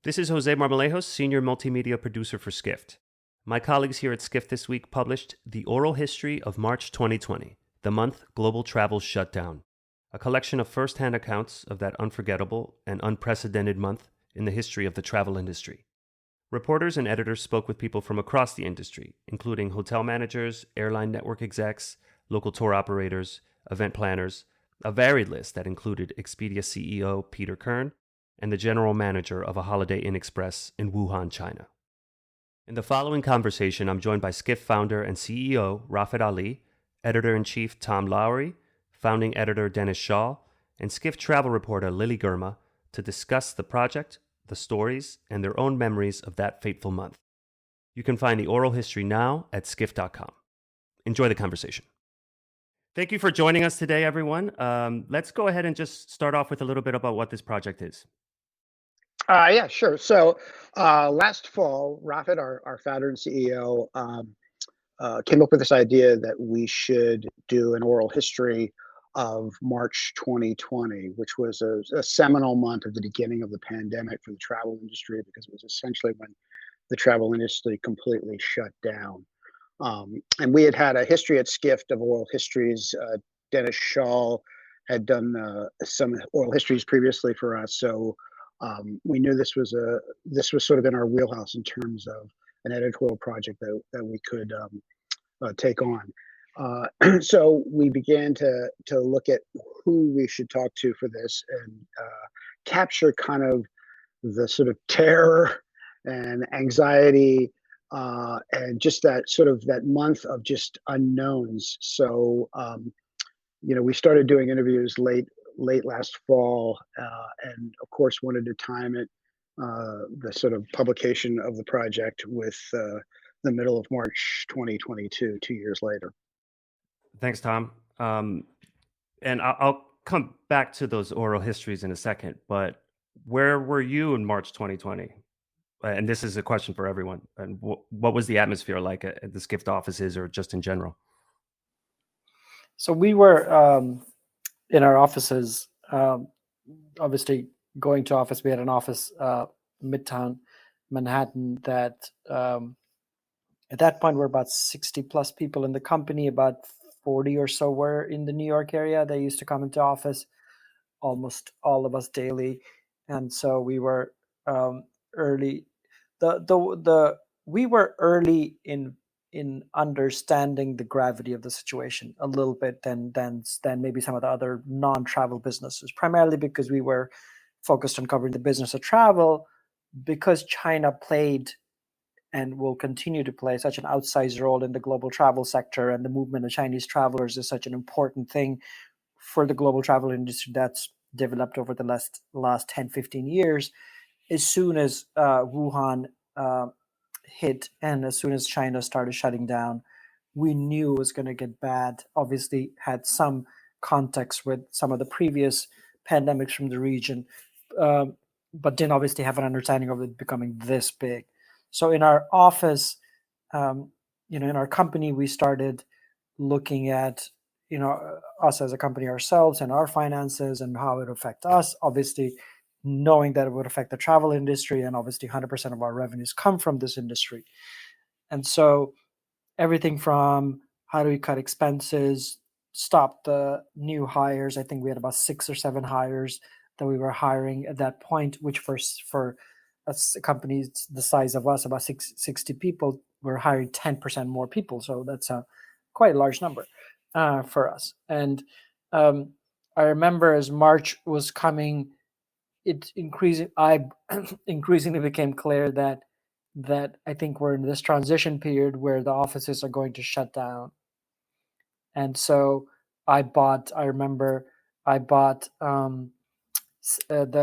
This is Jose Marmolejos, Senior Multimedia Producer for Skift. My colleagues here at Skift this week published The Oral History of March 2020, the month global travel shut down, a collection of first-hand accounts of that unforgettable and unprecedented month in the history of the travel industry. Reporters and editors spoke with people from across the industry, including hotel managers, airline network execs, local tour operators, event planners, a varied list that included Expedia CEO Peter Kern, and the general manager of a Holiday Inn Express in Wuhan, China. In the following conversation, I'm joined by Skift founder and CEO Rafat Ali, editor-in-chief Tom Lowry, founding editor Dennis Schaal, and Skift travel reporter Lily Girma to discuss the project, the stories, and their own memories of that fateful month. You can find the oral history now at skift.com. Enjoy the conversation. Thank you for joining us today, everyone. Let's go ahead and just start off with a little bit about what this project is. Yeah, sure. So last fall, Rafat, our founder and CEO, came up with this idea that we should do an oral history of March 2020, which was a seminal month at the beginning of the pandemic for the travel industry, because it was essentially when the travel industry completely shut down. And we had a history at Skift of oral histories. Dennis Schaal had done some oral histories previously for us, so we knew this was sort of in our wheelhouse in terms of an editorial project that we could take on. So we began to look at who we should talk to for this and capture kind of the sort of terror and anxiety and just that month of just unknowns. So we started doing interviews late last fall, and of course wanted to time it, the sort of publication of the project with the middle of March 2022, 2 years later. Thanks, Tom. And I'll come back to those oral histories in a second, but where were you in March 2020? And this is a question for everyone. And what was the atmosphere like at the Skift offices or just in general? So we were in our offices, obviously going to office. We had an office Midtown Manhattan that at that point were about 60 plus people in the company. About 40 or so were in the New York area. They used to come into office, almost all of us daily. And so we were early. We were early in understanding the gravity of the situation a little bit than maybe some of the other non-travel businesses, primarily because we were focused on covering the business of travel, because China played and will continue to play such an outsized role in the global travel sector, and the movement of Chinese travelers is such an important thing for the global travel industry that's developed over the last 10, 15 years. As soon as Wuhan hit, and as soon as China started shutting down, we knew it was going to get bad. Obviously had some context with some of the previous pandemics from the region, but didn't obviously have an understanding of it becoming this big. So in our office, in our company, we started looking at, us as a company ourselves and our finances and how it would affect us, obviously knowing that it would affect the travel industry, and obviously 100% of our revenues come from this industry. And so everything from how do we cut expenses, stop the new hires. I think we had about 6 or 7 hires that we were hiring at that point, which for a company the size of us, about 60 people, we're hiring 10% more people. So that's a quite a large number for us. And I remember as March was coming, it increasingly became clear that I think we're in this transition period where the offices are going to shut down. And so I bought the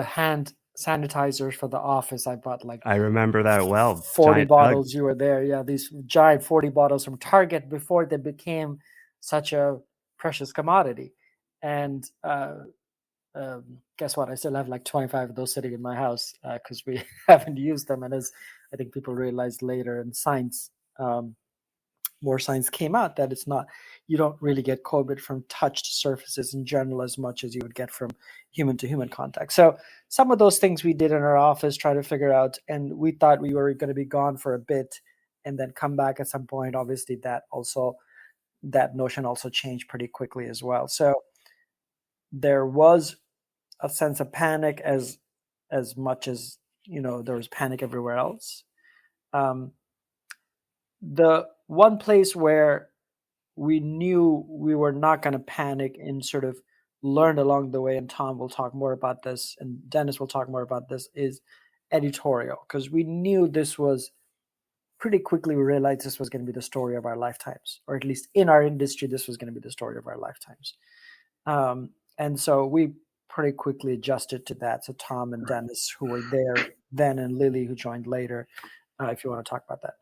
hand sanitizers for the office. I bought I remember that well. 40 bottles. You were there. Yeah, these giant 40 bottles from Target before they became such a precious commodity. And guess what? I still have like 25 of those sitting in my house because we haven't used them. And as I think people realized later in science, more science came out that it's not, you don't really get COVID from touched surfaces in general as much as you would get from human to human contact. So some of those things we did in our office, try to figure out, and we thought we were going to be gone for a bit and then come back at some point. Obviously that notion also changed pretty quickly as well. So there was a sense of panic as much as, there was panic everywhere else. The one place where we knew we were not going to panic and sort of learned along the way, and Tom will talk more about this, and Dennis will talk more about this, is editorial, because we knew this was pretty quickly, we realized this was going to be the story of our lifetimes, or at least in our industry, this was going to be the story of our lifetimes. And so we pretty quickly adjusted to that. So Tom and Dennis, who were there then, and Lily, who joined later, if you want to talk about that.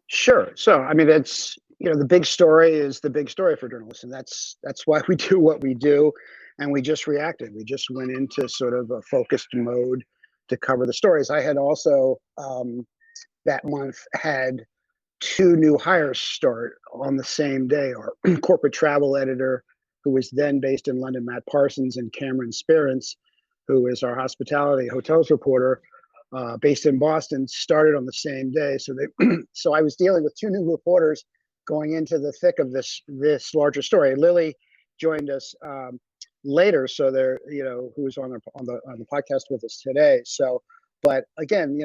Sure. So, I mean, it's, the big story is the big story for journalists, and that's why we do what we do. And we just reacted. We just went into sort of a focused mode to cover the stories. I had also that month had 2 new hires start on the same day. Our corporate travel editor, who was then based in London, Matt Parsons, and Cameron Sperance, who is our hospitality hotels reporter, based in Boston, started on the same day. So I was dealing with 2 new reporters going into the thick of this larger story. Lily joined us later, so there, who's on the podcast with us today. So, but again,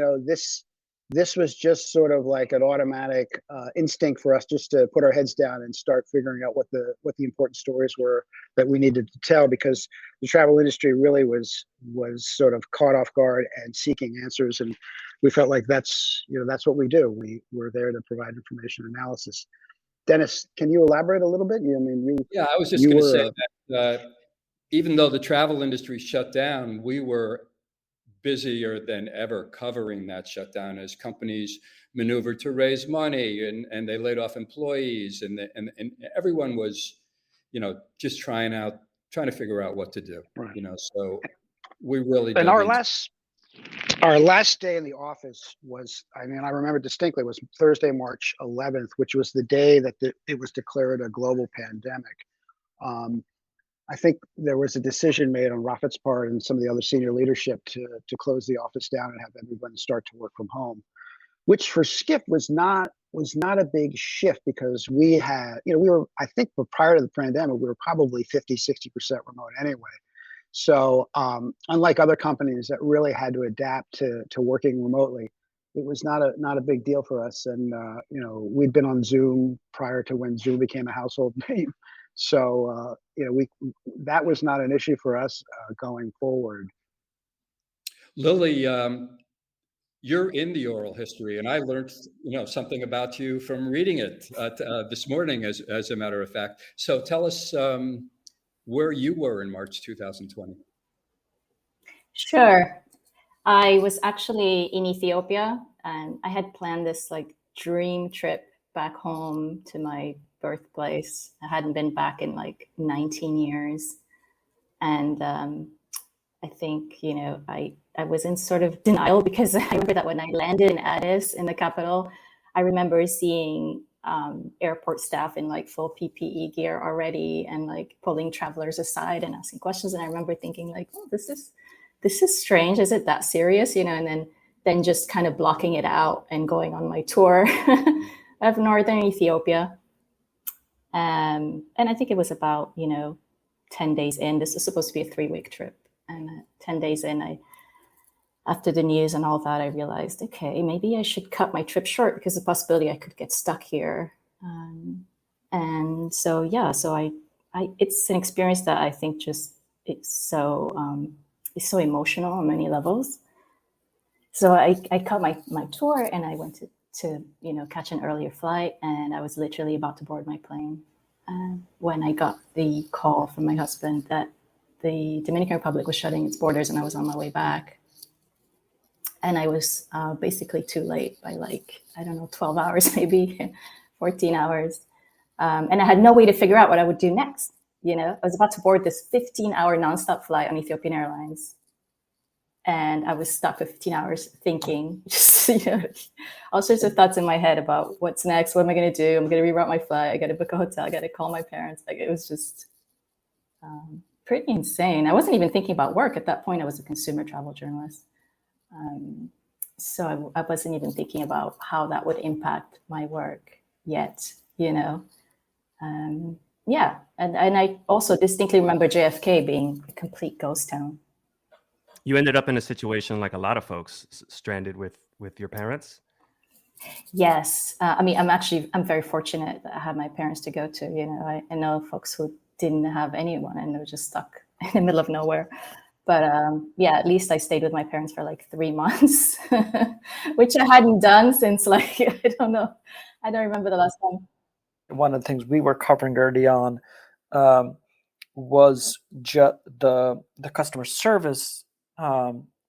this was just sort of like an automatic instinct for us just to put our heads down and start figuring out what the important stories were that we needed to tell, because the travel industry really was sort of caught off guard and seeking answers. And we felt like that's what we do. We're there to provide information analysis. Dennis, can you elaborate a little bit? Yeah, I was just going to say that even though the travel industry shut down, we were busier than ever covering that shutdown as companies maneuvered to raise money and they laid off employees and everyone was, just trying to figure out what to do. Right. So we really did. And our last day in the office was, I remember distinctly, was Thursday, March 11th, which was the day that it was declared a global pandemic. I think there was a decision made on Rafat's part and some of the other senior leadership to close the office down and have everyone start to work from home, which for Skift was not a big shift, because we had, we were, I think, prior to the pandemic, we were probably 50-60% remote anyway. So unlike other companies that really had to adapt to working remotely, it was not a big deal for us. And we'd been on Zoom prior to when Zoom became a household name. So that was not an issue for us going forward. Lily, you're in the oral history, and I learned something about you from reading it this morning, as a matter of fact. So tell us where you were in March 2020. Sure. I was actually in Ethiopia, and I had planned this dream trip back home to my birthplace. I hadn't been back in 19 years. And I think, I was in sort of denial, because I remember that when I landed in Addis, in the capital, I remember seeing airport staff in full PPE gear already, and pulling travelers aside and asking questions. And I remember thinking oh, this is strange. Is it that serious? And then just kind of blocking it out and going on my tour of northern Ethiopia. And I think it was about, 10 days in. This is supposed to be a 3-week trip. And 10 days in, after the news and all that, I realized, okay, maybe I should cut my trip short, because the possibility I could get stuck here. And so, it's an experience that I think it's so emotional on many levels. So I cut my tour, and I went to catch an earlier flight, and I was literally about to board my plane when I got the call from my husband that the Dominican Republic was shutting its borders, and I was on my way back. And I was basically too late by 12 hours, maybe 14 hours. And I had no way to figure out what I would do next. I was about to board this 15-hour nonstop flight on Ethiopian Airlines. And I was stuck for 15 hours thinking, just, all sorts of thoughts in my head about what's next. What am I going to do? I'm going to reroute my flight. I got to book a hotel. I got to call my parents. Like, it was just pretty insane. I wasn't even thinking about work at that point. I was a consumer travel journalist. So I wasn't even thinking about how that would impact my work yet, Yeah. And I also distinctly remember JFK being a complete ghost town. You ended up in a situation like a lot of folks, stranded with your parents. Yes. I'm very fortunate that I had my parents to go to. I know folks who didn't have anyone and they were just stuck in the middle of nowhere. But at least I stayed with my parents for like 3 months, which I hadn't done since like, I don't know. I don't remember the last time. One of the things we were covering early on was the customer service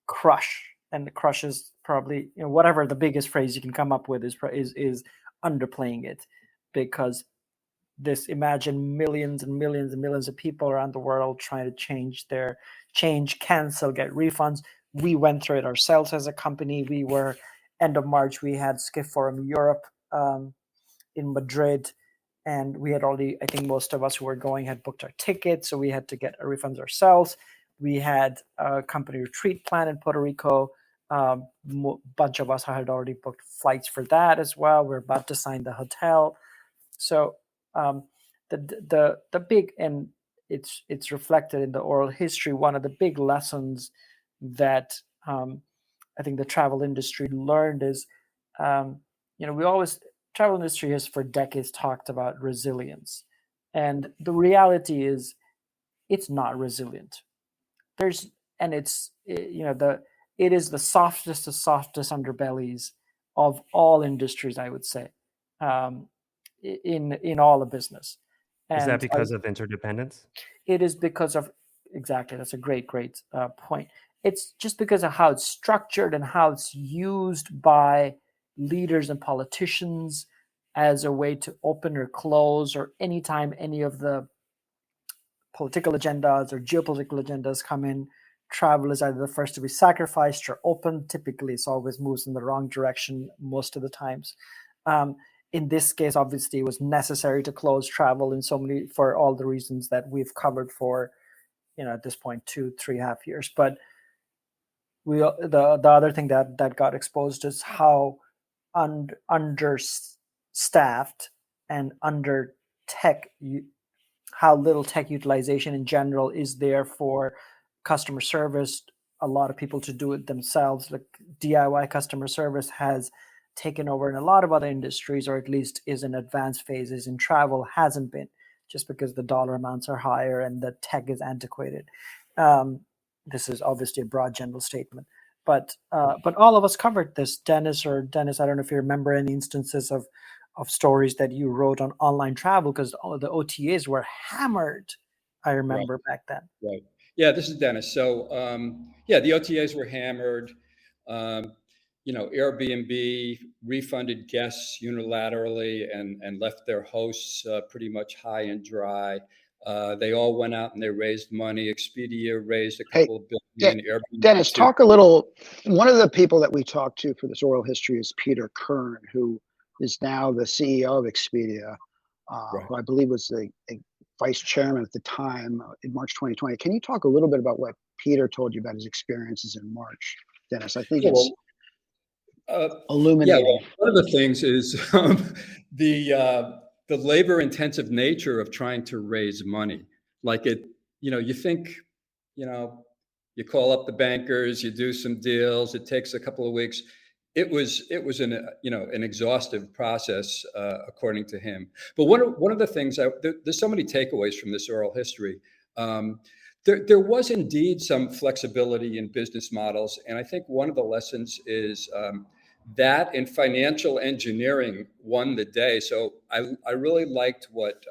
crush. And the crush is probably, whatever the biggest phrase you can come up with is underplaying it, because imagine millions and millions and millions of people around the world trying to change, cancel, get refunds. We went through it ourselves as a company. We were, end of March, we had Skift Forum Europe in Madrid, and we had already, I think most of us who were going had booked our tickets, so we had to get our refunds ourselves. We had a company retreat plan in Puerto Rico. Bunch of us had already booked flights for that as well. We're about to sign the hotel. So the big, and it's reflected in the oral history. One of the big lessons that I think the travel industry learned is, travel industry has for decades talked about resilience, and the reality is it's not resilient. It is the softest of softest underbellies of all industries, I would say, in all of business. Is that because of interdependence? It is because of, exactly, that's a great point. It's just because of how it's structured and how it's used by leaders and politicians as a way to open or close, or anytime any of the political agendas or geopolitical agendas come in, travel is either the first to be sacrificed or open. Typically, it's always moves in the wrong direction most of the times. In this case, obviously, it was necessary to close travel for all the reasons that we've covered for, at this point, 3.5 years. But the other thing that got exposed is how understaffed and under tech, how little tech utilization in general is there for customer service. A lot of people to do it themselves. Like DIY customer service has taken over in a lot of other industries, or at least is in advanced phases. In travel, hasn't been, just because the dollar amounts are higher and the tech is antiquated. This is obviously a broad general statement, but all of us covered this. Dennis, I don't know if you remember any instances of stories that you wrote on online travel, because the OTAs were hammered. I remember back then. Right. Yeah, this is Dennis. So, the OTAs were hammered. Airbnb refunded guests unilaterally and left their hosts pretty much high and dry. They all went out and they raised money. Expedia raised a couple of billion. Airbnb Dennis, talk a little. One of the people that we talked to for this oral history is Peter Kern, who is now the CEO of Expedia, who I believe was a vice chairman at the time in March 2020. Can you talk a little bit about what Peter told you about his experiences in March, Dennis? I think it's illuminating. Yeah, one of the things is the labor-intensive nature of trying to raise money. Like you think, you call up the bankers, you do some deals. It takes a couple of weeks. It was an exhaustive process, according to him. But one of the things there's so many takeaways from this oral history. There was indeed some flexibility in business models, and I think one of the lessons is that in financial engineering won the day. So I really liked what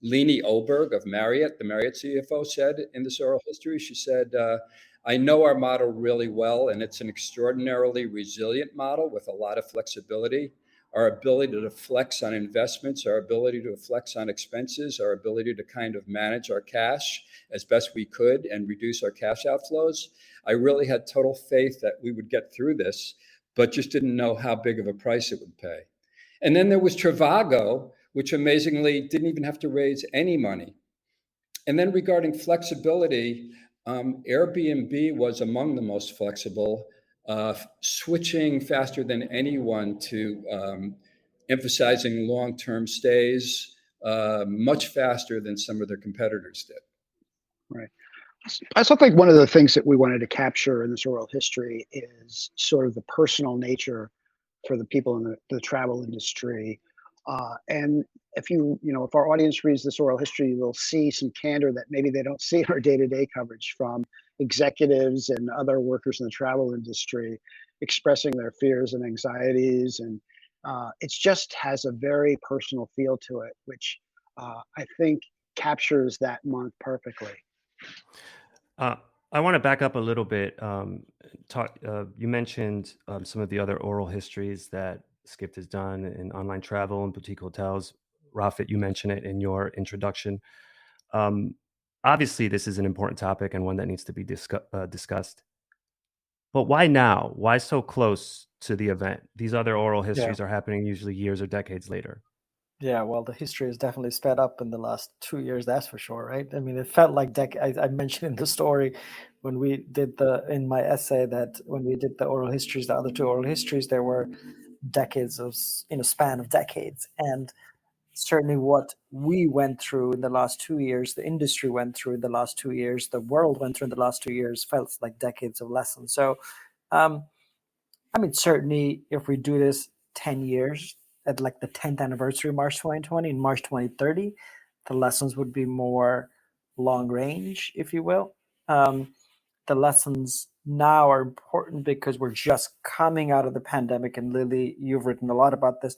Leanie Oberg of Marriott, the Marriott CFO, said in this oral history. She said, I know our model really well, and it's an extraordinarily resilient model with a lot of flexibility. our ability to flex on investments, our ability to flex on expenses, our ability to kind of manage our cash as best we could and reduce our cash outflows. I really had total faith that we would get through this, but just didn't know how big of a price it would pay. And then there was Trivago, which amazingly didn't even have to raise any money. And then regarding flexibility, Airbnb was among the most flexible, switching faster than anyone to emphasizing long-term stays, much faster than some of their competitors did. Right. I still think one of the things that we wanted to capture in this oral history is sort of the personal nature for the people in the travel industry. And if our audience reads this oral history, they'll see some candor that maybe they don't see in our day-to-day coverage from executives and other workers in the travel industry expressing their fears and anxieties. And it just has a very personal feel to it, which I think captures that month perfectly. I want to back up a little bit. You mentioned some of the other oral histories that Skift has done in online travel and boutique hotels. Rafat, you mentioned it in your introduction. Obviously, this is an important topic and one that needs to be discussed. But why now? Why so close to the event? These other oral histories are happening usually years or decades later. Yeah, well, the history has definitely sped up in the last 2 years, that's for sure, right? I mean, it felt like I mentioned in the story when we did in my essay that when we did the oral histories, the other two oral histories, there were decades in a span of decades. And certainly what we went through in the last 2 years, the industry went through in the last 2 years, the world went through in the last 2 years, felt like decades of lessons. So, I mean, certainly if we do this 10 years, at like the 10th anniversary of March 2020, in March 2030, the lessons would be more long range, if you will. The lessons now are important because we're just coming out of the pandemic. And Lily, you've written a lot about this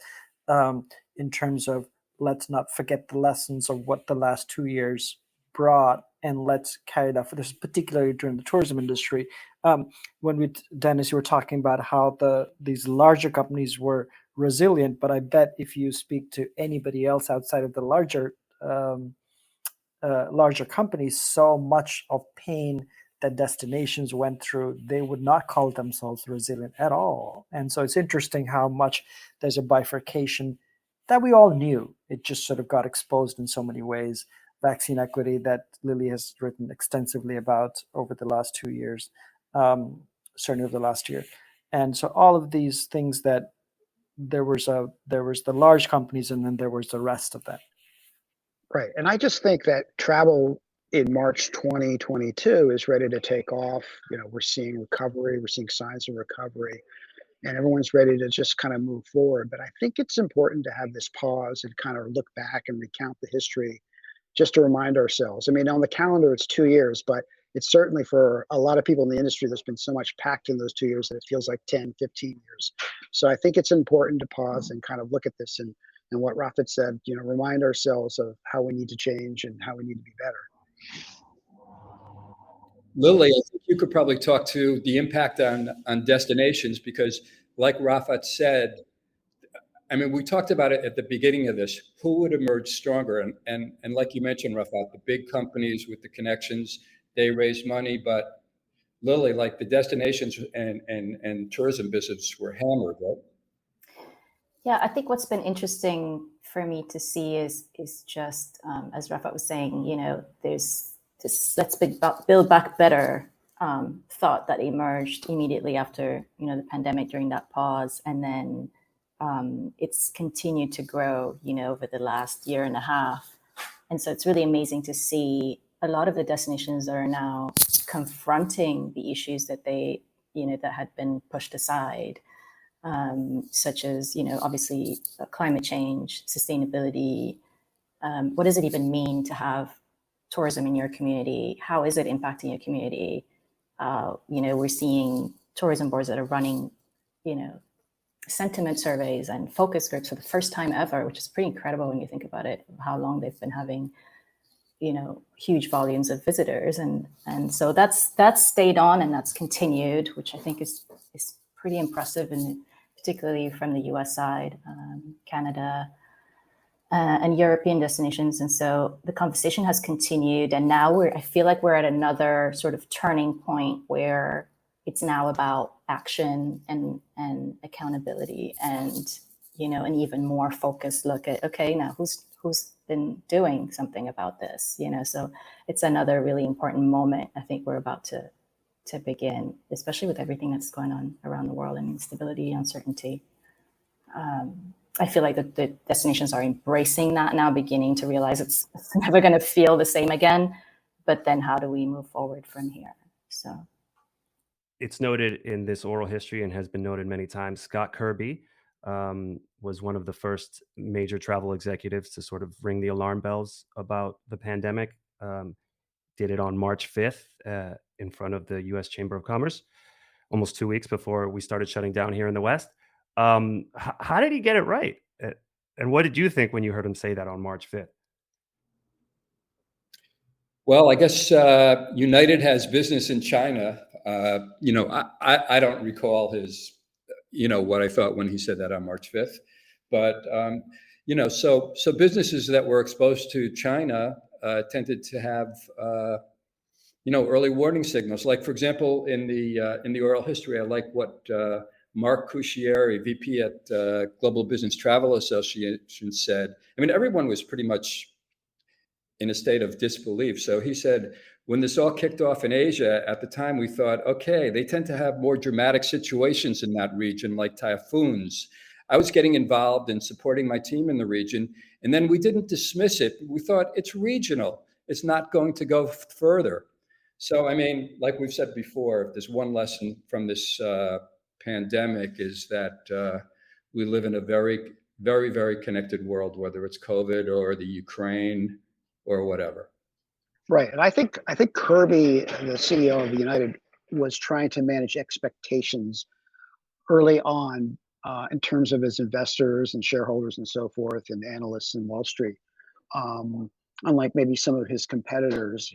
in terms of let's not forget the lessons of what the last 2 years brought, and let's carry that for this, particularly during the tourism industry. When Dennis, you were talking about how these larger companies were resilient, but I bet if you speak to anybody else outside of the larger companies, so much of pain that destinations went through, they would not call themselves resilient at all. And so it's interesting how much there's a bifurcation that we all knew. It just sort of got exposed in so many ways. Vaccine equity that Lily has written extensively about over the last 2 years, certainly over the last year. And so all of these things that there was the large companies and then there was the rest of them. Right. And I just think that travel in March 2022 is ready to take off. We're seeing recovery, we're seeing signs of recovery, and everyone's ready to just kind of move forward. But I think it's important to have this pause and kind of look back and recount the history just to remind ourselves. I mean, on the calendar, it's 2 years, but it's certainly for a lot of people in the industry, there's been so much packed in those 2 years that it feels like 10, 15 years. So I think it's important to pause and kind of look at this and what Rafat said, remind ourselves of how we need to change and how we need to be better. Lily, I think you could probably talk to the impact on destinations because like Rafat said, I mean, we talked about it at the beginning of this, who would emerge stronger? And like you mentioned, Rafat, the big companies with the connections, they raise money, but Lily, like the destinations and tourism business were hammered, right? Yeah, I think what's been interesting for me to see is just, as Rafat was saying, there's this let's build back better thought that emerged immediately after, the pandemic during that pause. And then it's continued to grow, over the last year and a half. And so it's really amazing to see a lot of the destinations that are now confronting the issues that they, that had been pushed aside, such as, obviously climate change, sustainability. What does it even mean to have tourism in your community? How is it impacting your community? We're seeing tourism boards that are running, sentiment surveys and focus groups for the first time ever, which is pretty incredible when you think about it, how long they've been having, huge volumes of visitors. And so that's stayed on and that's continued, which I think is pretty impressive, and particularly from the US side, Canada, and European destinations. And so the conversation has continued. And now I feel like we're at another sort of turning point where it's now about action and accountability and, an even more focused look at, okay, now who's been doing something about this, so it's another really important moment I think we're about to begin, especially with everything that's going on around the world and instability, uncertainty. I feel like the destinations are embracing that now, beginning to realize it's never going to feel the same again, but then how do we move forward from here? So it's noted in this oral history and has been noted many times. Scott Kirby was one of the first major travel executives to sort of ring the alarm bells about the pandemic. Did it on March 5th in front of the U.S. Chamber of Commerce, almost 2 weeks before we started shutting down here in the West. How did he get it right? And what did you think when you heard him say that on March 5th? Well, I guess United has business in China. I don't recall his, what I thought when he said that on March 5th. But, so businesses that were exposed to China tended to have, early warning signals. Like, for example, in the oral history, I like what Mark Cuscieri, VP at Global Business Travel Association, said. I mean, everyone was pretty much in a state of disbelief. So he said, when this all kicked off in Asia, at the time we thought, okay, they tend to have more dramatic situations in that region, like typhoons. I was getting involved in supporting my team in the region, and then we didn't dismiss it. We thought it's regional. It's not going to go further. So, I mean, like we've said before, if there's one lesson from this pandemic is that we live in a very, very, very connected world, whether it's COVID or the Ukraine or whatever. Right. And I think Kirby, the CEO of United, was trying to manage expectations early on in terms of his investors and shareholders and so forth and analysts in Wall Street. Unlike maybe some of his competitors,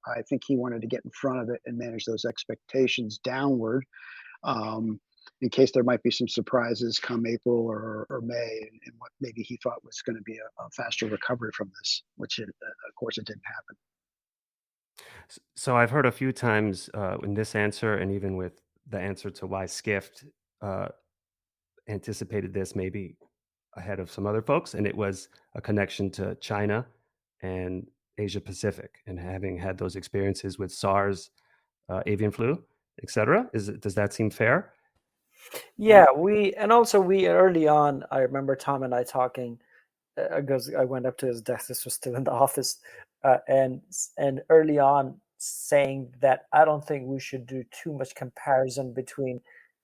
I think he wanted to get in front of it and manage those expectations downward in case there might be some surprises come April or May, and what maybe he thought was going to be a faster recovery from this, which of course it didn't happen. So I've heard a few times in this answer, and even with the answer to why Skift anticipated this maybe ahead of some other folks, and it was a connection to China and Asia Pacific, and having had those experiences with SARS, avian flu, etc. Does that seem fair? Yeah, we early on, I remember Tom and I talking, because I went up to his desk. This was still in the office, and early on saying that I don't think we should do too much comparison between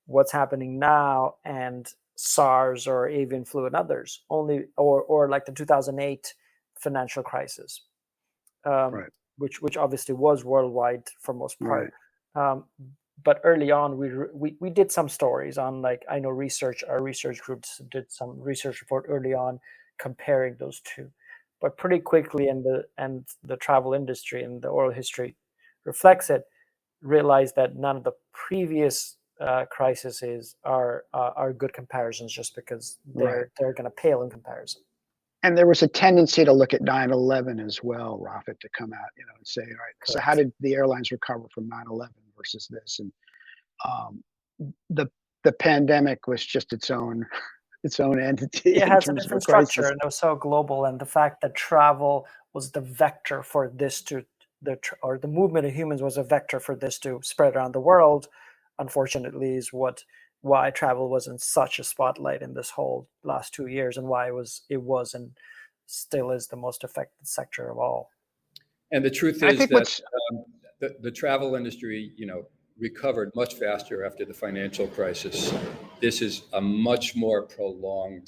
what's happening now and SARS or avian flu and others. Only or like the 2008 financial crisis, Right. which obviously was worldwide for most part. Right. But early on, we did some stories on, like, I know our research groups did some research report early on comparing those two, but pretty quickly, and the travel industry and the oral history reflects it, realized that none of the previous crises are good comparisons, just because they're going to pale in comparison. And there was a tendency to look at 9/11 as well, Rafat, to come out, and say, all right, so how did the airlines recover from 9/11 versus this? And the pandemic was just its own entity. It has a different structure, and it was so global. And the fact that travel was the vector for this or the movement of humans was a vector for this to spread around the world, unfortunately, is why travel was in such a spotlight in this whole last 2 years, and why it was and still is the most affected sector of all. And the truth is that the travel industry, recovered much faster after the financial crisis. This is a much more prolonged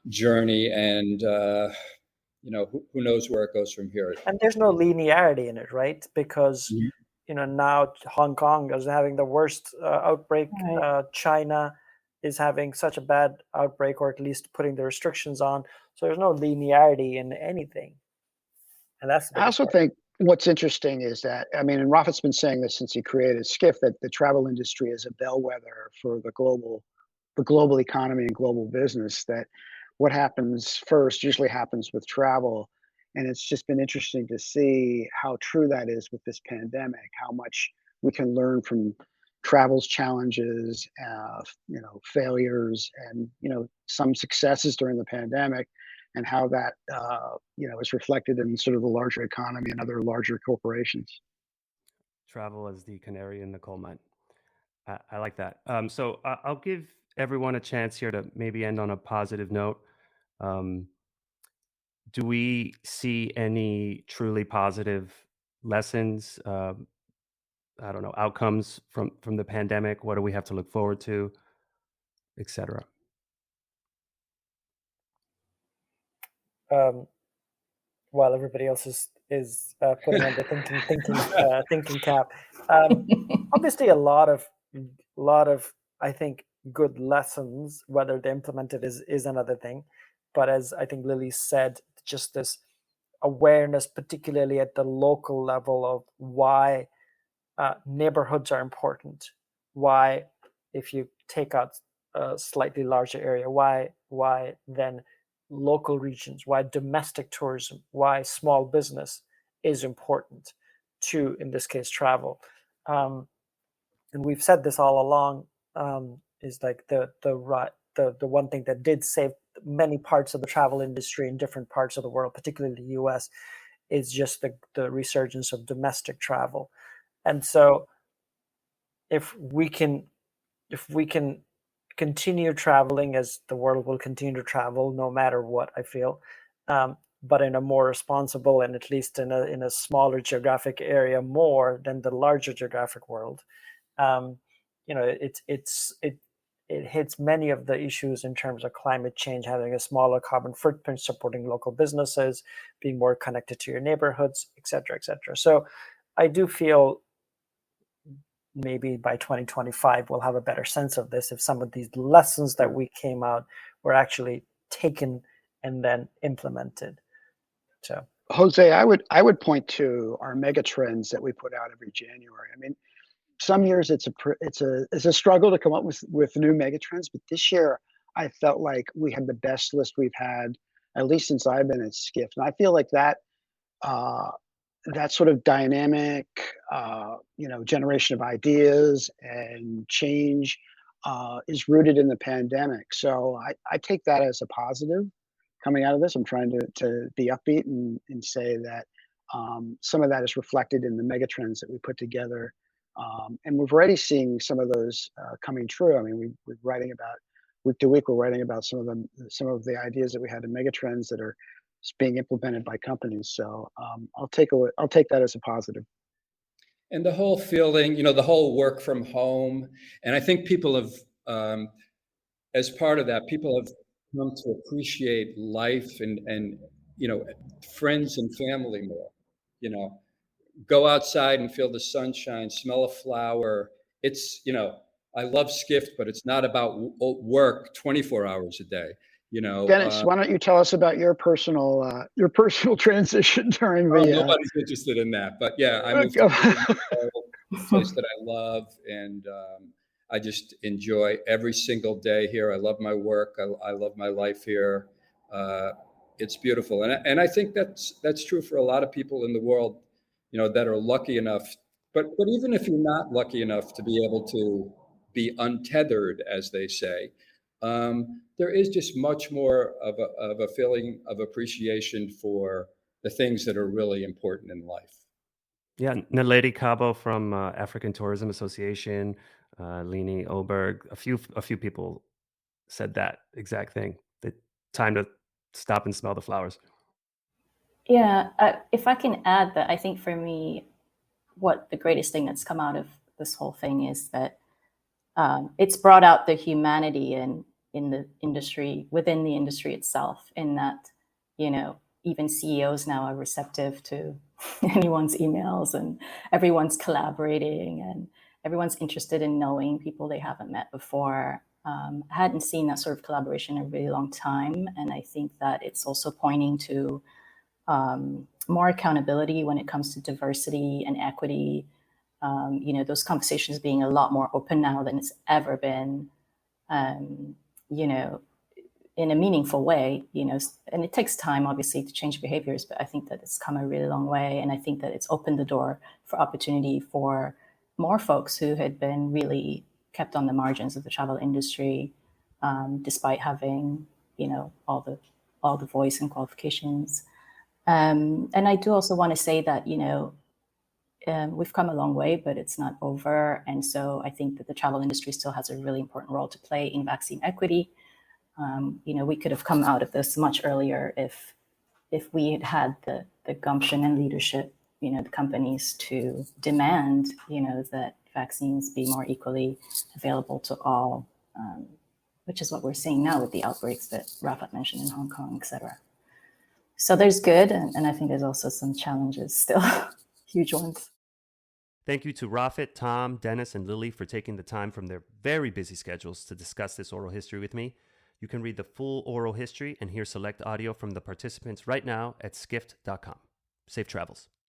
journey, and who knows where it goes from here. And there's no linearity in it, right? Because now Hong Kong is having the worst outbreak. Right. China is having such a bad outbreak, or at least putting the restrictions on. So there's no linearity in anything. And that's the I also think what's interesting is that, and Rafat's been saying this since he created Skift, that the travel industry is a bellwether for the global the global economy and global business, that what happens first usually happens with travel. And it's just been interesting to see how true that is with this pandemic, how much we can learn from travel's challenges, failures, and some successes during the pandemic, and how that is reflected in sort of the larger economy and other larger corporations. Travel as the canary in the coal mine. I like that. So I'll give everyone a chance here to maybe end on a positive note. Do we see any truly positive lessons? I don't know, outcomes from the pandemic? What do we have to look forward to, etc.? While everybody else is putting on the thinking cap. Obviously, a lot of I think good lessons. Whether they're implemented is another thing, but as I think Lily said, just this awareness, particularly at the local level, of why neighborhoods are important. Why, if you take out a slightly larger area, why then local regions, why domestic tourism, why small business is important to, in this case, travel. And we've said this all along, is like the one thing that did save many parts of the travel industry in different parts of the world, particularly the US, is just the resurgence of domestic travel. And so if we can continue traveling, as the world will continue to travel no matter what, I feel, but in a more responsible, and at least in a smaller geographic area more than the larger geographic world, it hits many of the issues in terms of climate change, having a smaller carbon footprint, supporting local businesses, being more connected to your neighborhoods, et cetera, et cetera. So I do feel maybe by 2025 we'll have a better sense of this, if some of these lessons that we came out were actually taken and then implemented. So Jose, I would point to our mega trends that we put out every January. I mean, some years it's a struggle to come up with new mega trends, but this year I felt like we had the best list we've had, at least since I've been at Skift. And I feel like that that sort of dynamic, generation of ideas and change is rooted in the pandemic. So I take that as a positive coming out of this. I'm trying to be upbeat and say that some of that is reflected in the mega trends that we put together. And we've already seen some of those coming true. I mean, we're writing about week to week. We're writing about some of the ideas that we had in megatrends that are being implemented by companies. So I'll take that as a positive. And the whole feeling, the whole work from home, and I think people have, as part of that, people have come to appreciate life and friends and family more. Go outside and feel the sunshine, smell a flower. It's, I love Skift, but it's not about work 24 hours a day. Dennis, why don't you tell us about your personal transition during the? Nobody's interested in that, but yeah, I moved to a place that I love, and I just enjoy every single day here. I love my work. I love my life here. It's beautiful, and I think that's true for a lot of people in the world, that are lucky enough. But even if you're not lucky enough to be able to be untethered, as they say, there is just much more of a feeling of appreciation for the things that are really important in life. Yeah, Naledi Cabo from African Tourism Association, Lini Oberg, a few people said that exact thing. The time to stop and smell the flowers. Yeah, if I can add that, I think for me, what the greatest thing that's come out of this whole thing is that it's brought out the humanity in the industry, within the industry itself, in that, even CEOs now are receptive to anyone's emails, and everyone's collaborating, and everyone's interested in knowing people they haven't met before. I hadn't seen that sort of collaboration in a really long time. And I think that it's also pointing to more accountability when it comes to diversity and equity. Those conversations being a lot more open now than it's ever been. you know, in a meaningful way, you know, and it takes time, obviously, to change behaviors, but I think that it's come a really long way. And I think that it's opened the door for opportunity for more folks who had been really kept on the margins of the travel industry, despite having, you know, all the voice and qualifications. And I do also want to say that, you know, we've come a long way, but it's not over. And so I think that the travel industry still has a really important role to play in vaccine equity. You know, we could have come out of this much earlier if we had had the gumption and leadership, you know, the companies to demand, you know, that vaccines be more equally available to all, which is what we're seeing now with the outbreaks that Rafat mentioned in Hong Kong, et cetera. So there's good, and I think there's also some challenges still, huge ones. Thank you to Rafat, Tom, Dennis, and Lily for taking the time from their very busy schedules to discuss this oral history with me. You can read the full oral history and hear select audio from the participants right now at skift.com. Safe travels.